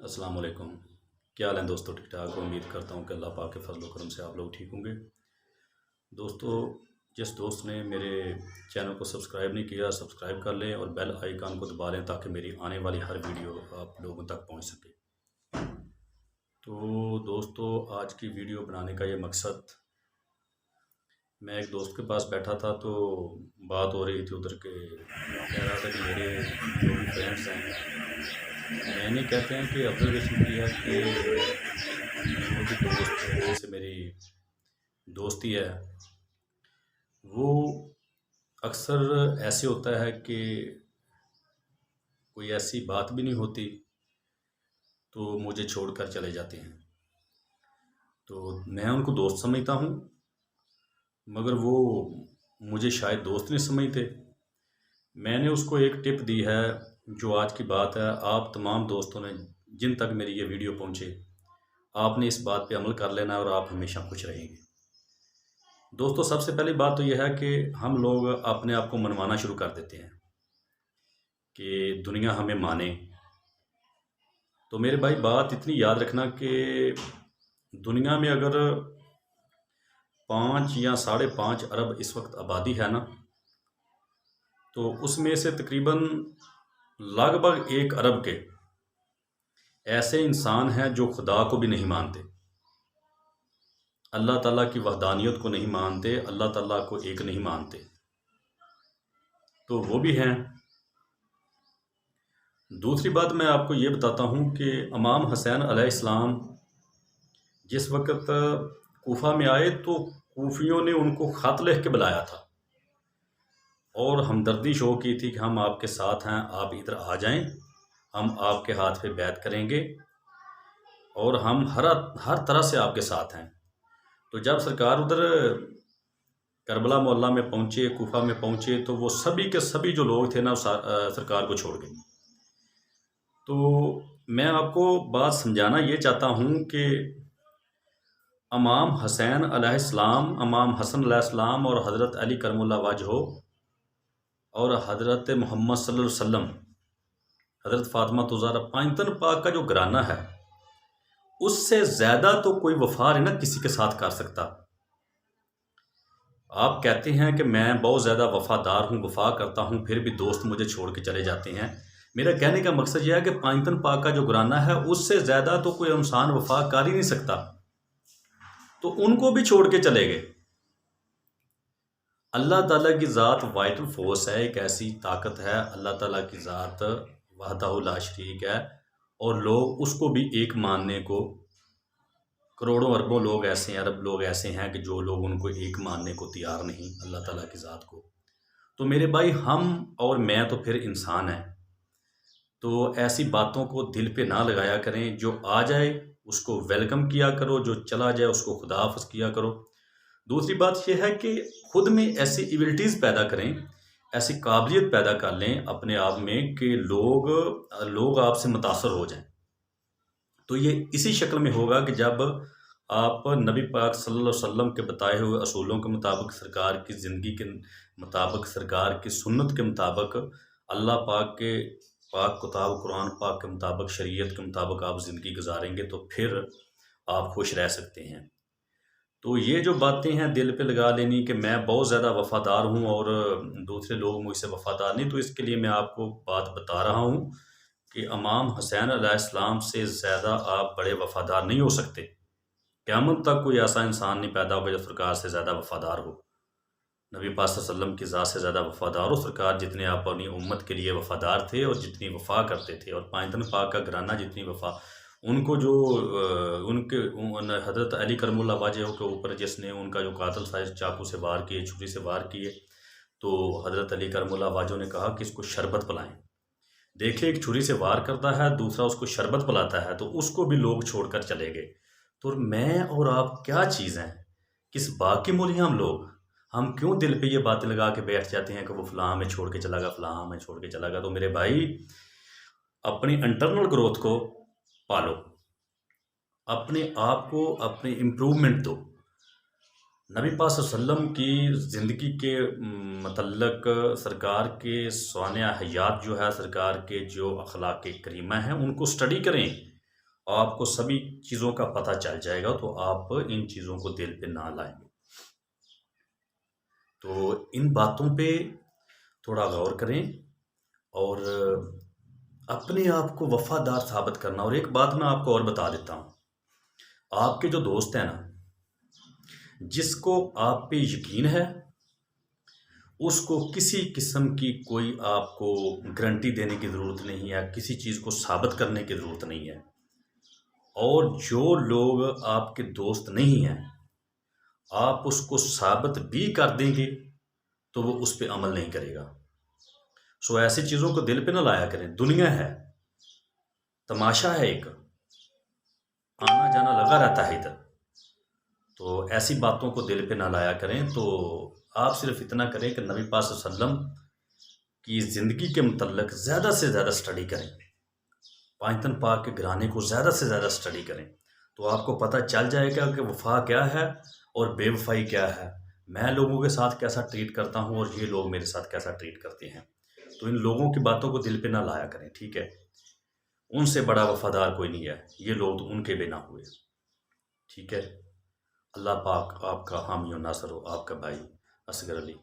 अस्सलाम वालेकुम। क्या हाल है दोस्तों? ठीक ठाक। उम्मीद करता हूँ कि अल्लाह पाक के फजल करम से आप लोग ठीक होंगे। दोस्तों, जिस दोस्त ने मेरे चैनल को सब्सक्राइब नहीं किया, सब्सक्राइब कर लें और बेल आइकन को दबा लें ताकि मेरी आने वाली हर वीडियो आप लोगों तक पहुँच सके। तो दोस्तों, आज की वीडियो बनाने का ये मकसद, मैं एक दोस्त के पास बैठा था तो बात हो रही थी उधर के, कह रहा था कि मेरे जो भी फ्रेंड्स हैं, मैंने कहते हैं कि ऑब्जर्वेशन किया कि जो भी दोस्त जिनसे मेरी दोस्ती है, वो अक्सर ऐसे होता है कि कोई ऐसी बात भी नहीं होती तो मुझे छोड़कर चले जाते हैं। तो मैं उनको दोस्त समझता हूँ, मगर वो मुझे शायद दोस्त नहीं समझते। मैंने उसको एक टिप दी है, जो आज की बात है, आप तमाम दोस्तों ने जिन तक मेरी ये वीडियो पहुँचे, आपने इस बात पे अमल कर लेना है और आप हमेशा खुश रहेंगे। दोस्तों, सबसे पहली बात तो यह है कि हम लोग अपने आप को मनवाना शुरू कर देते हैं कि दुनिया हमें माने। तो मेरे भाई, बात इतनी याद रखना कि दुनिया में अगर 5 या 5.5 अरब इस वक्त आबादी है ना, तो उसमें से तकरीबन लगभग 1 अरब के ऐसे इंसान हैं जो खुदा को भी नहीं मानते, अल्लाह ताला की वहदानियत को नहीं मानते, अल्लाह ताला को एक नहीं मानते। तो वो भी हैं। दूसरी बात मैं आपको ये बताता हूँ कि इमाम हुसैन अलैहिस्सलाम जिस वक़्त कूफ़ा में आए तो कूफ़ियों ने उनको ख़त लिख के बुलाया था और हमदर्दी शो की थी कि हम आपके साथ हैं, आप इधर आ जाएं, हम आपके हाथ पे बैत करेंगे और हम हर तरह से आपके साथ हैं। तो जब सरकार उधर करबला मोहल्ला में पहुँचे, कूफ़ा में पहुँचे, तो वो सभी के सभी जो लोग थे ना, सरकार को छोड़ गए। तो मैं आपको बात समझाना ये चाहता हूँ कि इमाम हुसैन अलैहिस्सलाम, इमाम हसन अलैहिस्सलाम और हज़रत अली करमुल्लाह वजहो और हज़रत मोहम्मद सल्लल्लाहु अलैहि वसल्लम, हज़रत फ़ातिमा ज़हरा, पांचतन पाक का जो घराना है, उससे ज़्यादा तो कोई वफ़ा नहीं ना किसी के साथ कर सकता। आप कहते हैं कि मैं बहुत ज़्यादा वफ़ादार हूँ, वफ़ा करता हूँ, फिर भी दोस्त मुझे छोड़ के चले जाते हैं। मेरा कहने का मकसद यह है कि पांचतन पाक का जो घराना है, उससे ज़्यादा तो कोई इंसान वफ़ा कर ही नहीं सकता, तो उनको भी छोड़ के चले गए। अल्लाह ताला की ज़ात वाइटल फोर्स है, एक ऐसी ताकत है, अल्लाह ताला की ज़ात वहदहू ला शरीक है, और लोग उसको भी एक मानने को करोड़ों अरबों लोग ऐसे हैं, अरब लोग ऐसे हैं कि जो लोग उनको एक मानने को तैयार नहीं, अल्लाह ताला की ज़ात को। तो मेरे भाई, हम और मैं तो फिर इंसान हैं, तो ऐसी बातों को दिल पे ना लगाया करें। जो आ जाए उसको वेलकम किया करो, जो चला जाए उसको खुदा हाफ़िज़ किया करो। दूसरी बात यह है कि खुद में ऐसी एबिलिटीज़ पैदा करें, ऐसी काबिलियत पैदा कर लें अपने आप में कि लोग आपसे मुतासर हो जाएं। तो ये इसी शक्ल में होगा कि जब आप नबी पाक सल्लल्लाहु अलैहि वसल्लम के बताए हुए असूलों के मुताबिक, सरकार की ज़िंदगी के मुताबिक, सरकार की सुन्नत के मुताबिक, अल्लाह पाक के पाक किताब कुरान पाक के मुताबिक, शरीयत के मुताबिक आप ज़िंदगी गुजारेंगे तो फिर आप खुश रह सकते हैं। तो ये जो बातें हैं दिल पे लगा लेनी कि मैं बहुत ज़्यादा वफ़ादार हूँ और दूसरे लोग मुझसे वफ़ादार नहीं, तो इसके लिए मैं आपको बात बता रहा हूँ कि इमाम हुसैन अलैहिस्सलाम से ज़्यादा आप बड़े वफ़ादार नहीं हो सकते। क़यामत तक कोई ऐसा इंसान नहीं पैदा होगा जो सरकार से ज़्यादा वफ़ादार हो, नबी पाक सल्लल्लाहु अलैहि वसल्लम की ज़ात से ज़्यादा वफ़ादार हो। सरकार जितने आप अपनी उम्मत के लिए वफ़ादार थे और जितनी वफ़ा करते थे, और पांचतन पाक का घराना जितनी वफ़ा, उनको जो उनके हज़रत अली करमुल्लाह वजह के ऊपर जिसने उनका जो कातिल था, चाकू से वार किए, छुरी से वार किए, तो हज़रत अली करमुल्लाह वजह ने कहा कि इसको शरबत पिलाएं। देखिए, एक छुरी से वार करता है, दूसरा उसको शरबत पिलाता है, तो उसको भी लोग छोड़कर चले गए। तो मैं और आप क्या चीज़ हैं? किस बाग के मूली हम लोग? हम क्यों दिल पे ये बातें लगा के बैठ जाते हैं कि वो फ़लाँ हमें छोड़ के चला गया, फ़लाँ हमें छोड़ के चला गया। तो मेरे भाई, अपनी इंटरनल ग्रोथ को पालो, अपने आप को अपने इम्प्रूवमेंट दो। नबी पाक सल्लल्लाहु अलैहि वसल्लम की ज़िंदगी के मतलब सरकार के सानिया हयात जो है, सरकार के जो अखलाक करीमा हैं, उनको स्टडी करें। आपको सभी चीज़ों का पता चल जाएगा, तो आप इन चीज़ों को दिल पे ना लाएंगे। तो इन बातों पे थोड़ा गौर करें और अपने आप को वफादार साबित करना। और एक बात मैं आपको और बता देता हूँ, आपके जो दोस्त हैं ना, जिसको आप पे यकीन है, उसको किसी किस्म की कोई आपको गारंटी देने की ज़रूरत नहीं है, किसी चीज़ को साबित करने की ज़रूरत नहीं है। और जो लोग आपके दोस्त नहीं हैं, आप उसको साबित भी कर देंगे तो वो उस पे अमल नहीं करेगा। सो ऐसी चीज़ों को दिल पे ना लाया करें। दुनिया है, तमाशा है एक, आना जाना लगा रहता है इधर। तो ऐसी बातों को दिल पे ना लाया करें। तो आप सिर्फ इतना करें कि नबी पाक सल्लल्लाहु अलैहि वसल्लम की ज़िंदगी के मुतल्लिक ज़्यादा से ज़्यादा स्टडी करें, पाइथन पाक के घराने को ज़्यादा से ज़्यादा स्टडी करें, तो आपको पता चल जाएगा कि वफ़ा क्या है और बेवफ़ाई क्या है। मैं लोगों के साथ कैसा ट्रीट करता हूँ और ये लोग मेरे साथ कैसा ट्रीट करते हैं। तो इन लोगों की बातों को दिल पे ना लाया करें, ठीक है? उनसे बड़ा वफ़ादार कोई नहीं है, ये लोग तो उनके बिना हुए, ठीक है? अल्लाह पाक आपका हामी और नासर हो, आपका भाई असगर अली।